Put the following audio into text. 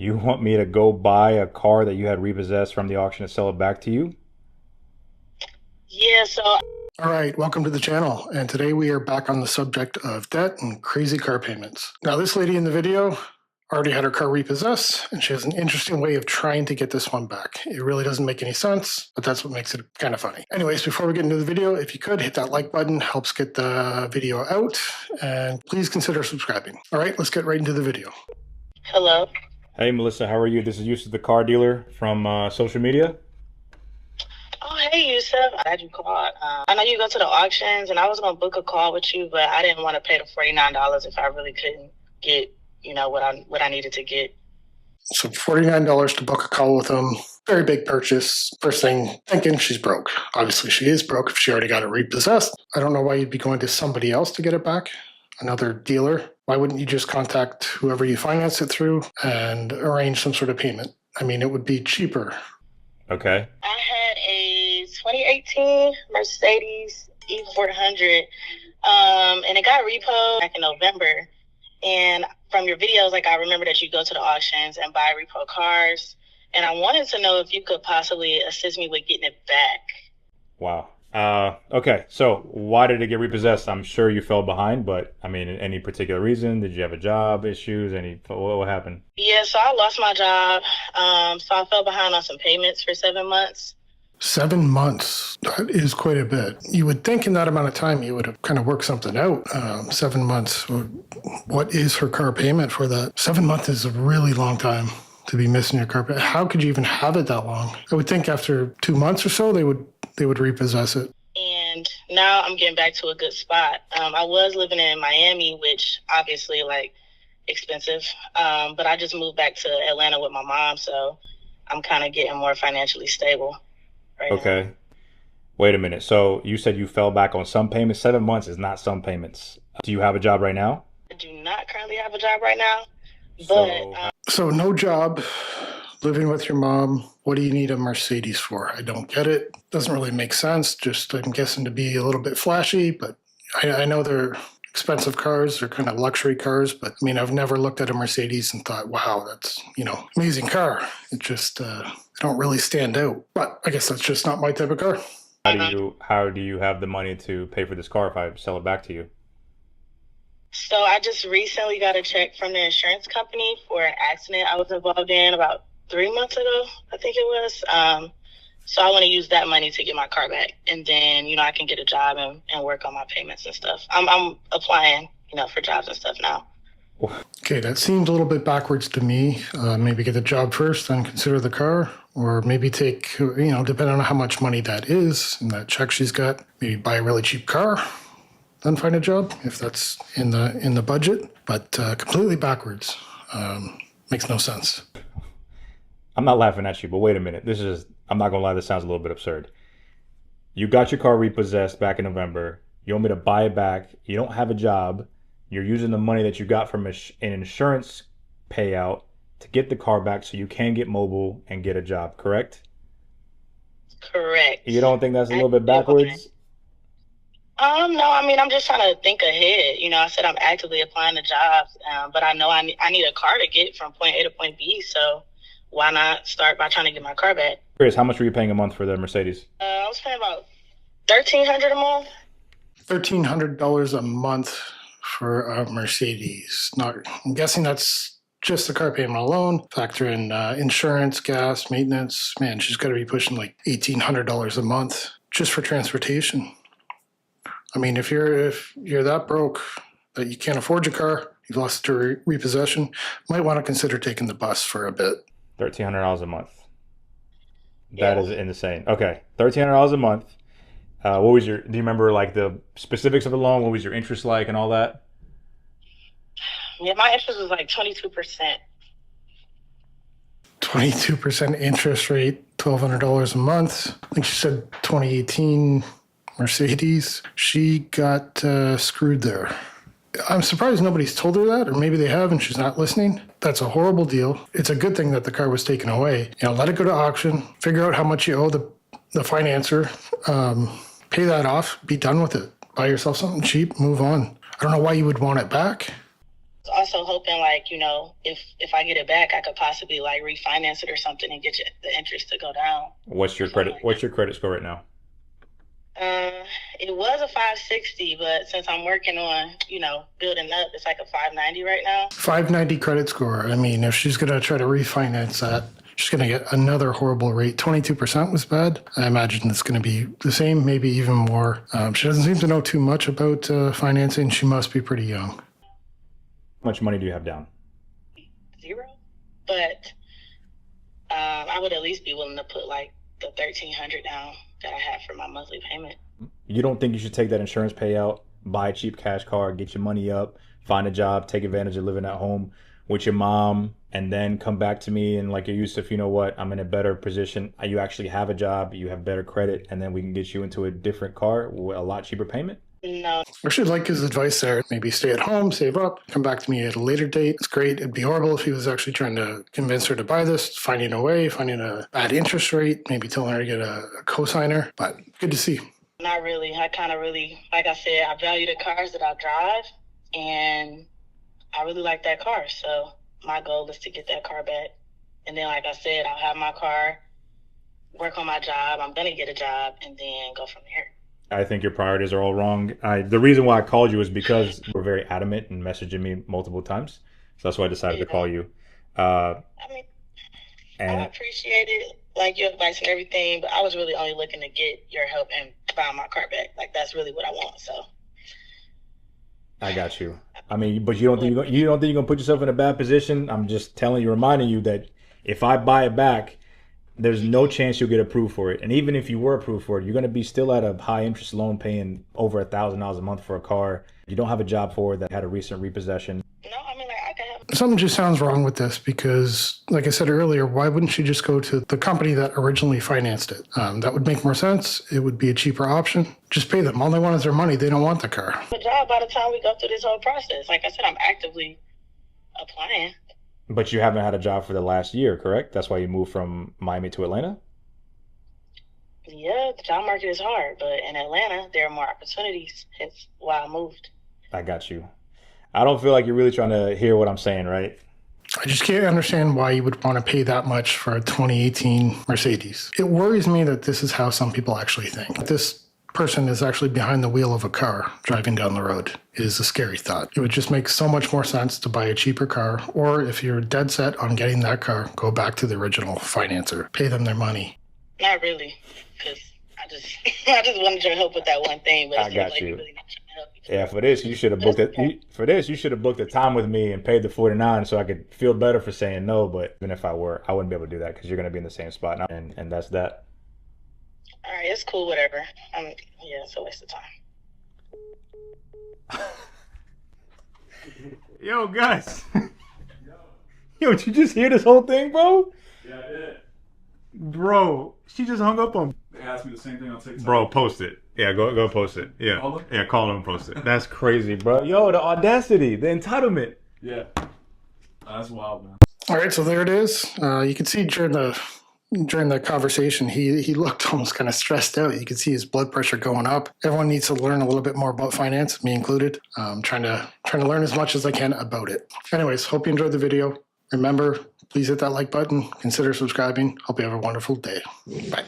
You want me to go buy a car that you had repossessed from the auction and sell it back to you? Yeah, so All right, welcome to the channel. And today we are back on the subject of debt and crazy car payments. Now, this lady in the video already had her car repossessed, and she has an interesting way of trying to get this one back. It really doesn't make any sense, but that's what makes it kind of funny. Anyways, before we get into the video, if you could hit that like button, helps get the video out, and please consider subscribing. All right, let's get right into the video. hello. Hey, Melissa, how are you? This is Yusuf, the car dealer from social media. Oh, hey, Yusuf. I'm glad you called. I know you go to the auctions, and I was gonna book a call with you, but I didn't want to pay the $49 if I really couldn't get, what I needed to get. So $49 to book a call with them. Very big purchase. First thing, thinking she's broke. Obviously, she is broke if she already got it repossessed. I don't know why you'd be going to somebody else to get it back, another dealer. Why wouldn't you just contact whoever you finance it through and arrange some sort of payment? I mean, it would be cheaper. Okay. I had a 2018 Mercedes E400, and it got repoed back in November. And from your videos, I remember that you go to the auctions and buy repo cars. And I wanted to know if you could possibly assist me with getting it back. Wow. Okay, so why did it get repossessed? I'm sure you fell behind, but I mean, any particular reason? Did you have a job issues? What happened? Yeah, so I lost my job. So I fell behind on some payments for 7 months. 7 months, that is quite a bit. You would think in that amount of time you would have kind of worked something out. 7 months, what is her car payment for that? 7 months is a really long time to be missing your car payment. How could you even have it that long? I would think after 2 months or so, they would repossess it. And now I'm getting back to a good spot. I was living in Miami, which obviously expensive. But I just moved back to Atlanta with my mom, so I'm kind of getting more financially stable right now. Okay. Wait a minute. So you said you fell back on some payments. 7 months is not some payments. Do you have a job right now? I do not currently have a job right now, So but So no job, living with your mom. What do you need a Mercedes for? I don't get it. Doesn't really make sense. Just, I'm guessing, to be a little bit flashy, but I know they're expensive cars. They're kind of luxury cars, but I mean, I've never looked at a Mercedes and thought, wow, that's, amazing car. It just, they don't really stand out. But I guess that's just not my type of car. how do you have the money to pay for this car if I sell it back to you? so I just recently got a check from the insurance company for an accident I was involved in about 3 months ago, I think it was. So I want to use that money to get my car back, and then I can get a job and work on my payments and stuff. I'm applying for jobs and stuff now. Okay, that seems a little bit backwards to me. Maybe get the job first, then consider the car, or maybe take, depending on how much money that is and that check she's got, maybe buy a really cheap car, then find a job if that's in the budget. But completely backwards. Makes no sense. I'm not laughing at you, but wait a minute. I'm not gonna lie, this sounds a little bit absurd. You got your car repossessed back in November. You want me to buy it back. You don't have a job. You're using the money that you got from an insurance payout to get the car back so you can get mobile and get a job, correct? Correct. You don't think that's a little bit backwards? No, I mean, I'm just trying to think ahead. I said I'm actively applying to jobs, but I know I need a car to get from point A to point B, so why not start by trying to get my car back? Chris, how much were you paying a month for the Mercedes? I was paying about $1,300 a month. $1,300 a month for a Mercedes. I'm guessing that's just the car payment alone. Factor in insurance, gas, maintenance. Man, she's got to be pushing like $1,800 a month just for transportation. I mean, if you're that broke that you can't afford your car, you've lost it to repossession, might want to consider taking the bus for a bit. $1,300 a month. That is insane. Okay, $1,300 a month. Do you remember the specifics of the loan? What was your interest like and all that? Yeah, my interest was like 22%. 22% interest rate, $1,200 a month. I think she said 2018 Mercedes. She got screwed there. I'm surprised nobody's told her that, or maybe they have and she's not listening. That's a horrible deal. It's a good thing that the car was taken away. Let it go to auction, figure out how much you owe the financer, pay that off, be done with it. Buy yourself something cheap, move on. I don't know why you would want it back. I also hoping, like, if I get it back, I could possibly like refinance it or something and get the interest to go down. What's your credit? Like What's your credit score right now? It was a 560, but since I'm working on, building up, it's like a 590 right now. 590 credit score. I mean, if she's going to try to refinance that, she's going to get another horrible rate. 22% was bad. I imagine it's going to be the same, maybe even more. She doesn't seem to know too much about financing. She must be pretty young. How much money do you have down? 0. But I would at least be willing to put like the $1,300 down that I have for my monthly payment. You don't think you should take that insurance payout, buy a cheap cash car, get your money up, find a job, take advantage of living at home with your mom, and then come back to me and like you're Yusuf, you know what, I'm in a better position. You actually have a job, you have better credit, and then we can get you into a different car with a lot cheaper payment? No. I should like his advice there. Maybe stay at home, save up, come back to me at a later date. It's great. It'd be horrible if he was actually trying to convince her to buy this, finding a way, finding a bad interest rate, maybe telling her to get a cosigner. But good to see. Not really. I kind of really, like I said, I value the cars that I drive, and I really like that car. So my goal is to get that car back. And then, like I said, I'll have my car, work on my job. I'm going to get a job, and then go from there. I think your priorities are all wrong. The reason why I called you is because you were very adamant and messaging me multiple times. So that's why I decided to call you. I appreciate it, like your advice and everything, but I was really only looking to get your help and buy my car back. Like, that's really what I want. So I got you. I mean, but you don't think you're gonna put yourself in a bad position? I'm just telling you, reminding you that if I buy it back, there's no chance you'll get approved for it. And even if you were approved for it, you're going to be still at a high interest loan paying over $1,000 a month for a car. You don't have a job for it that had a recent repossession. No, I mean, like, I can have... Something just sounds wrong with this because, like I said earlier, why wouldn't she just go to the company that originally financed it? That would make more sense. It would be a cheaper option. Just pay them. All they want is their money. They don't want the car. The job by the time we go through this whole process. Like I said, I'm actively applying. But you haven't had a job for the last year, correct? That's why you moved from Miami to Atlanta? Yeah, the job market is hard, but in Atlanta, there are more opportunities. That's why I moved. I got you. I don't feel like you're really trying to hear what I'm saying, right? I just can't understand why you would want to pay that much for a 2018 Mercedes. It worries me that this is how some people actually think. This person is actually behind the wheel of a car driving down the road. It is a scary thought. It would just make so much more sense to buy a cheaper car, or if you're dead set on getting that car, go back to the original financer. Pay them their money. Not really, because I just wanted your help with that one thing. But I got like you. Really not trying to help you. Yeah, for this, you should have booked it. For this, you should have booked a time with me and paid the $49 so I could feel better for saying no. But even if I were, I wouldn't be able to do that because you're going to be in the same spot now. And that's that. All right, it's cool, whatever. Yeah, it's a waste of time. Yo, guys. Yo, did you just hear this whole thing, bro? Yeah, I did. Bro, she just hung up on. They asked me the same thing on TikTok. Bro, post it. Yeah, go post it. Yeah, Call them? yeah, call them and post it. That's crazy, bro. Yo, the audacity, the entitlement. Yeah. That's wild, man. All right, so there it is. You can see during the conversation, he looked almost kind of stressed out. You could see his blood pressure going up. Everyone needs to learn a little bit more about finance, me included. Trying to learn as much as I can about it. Anyways, hope you enjoyed the video. Remember, please hit that like button. Consider subscribing. Hope you have a wonderful day. Bye.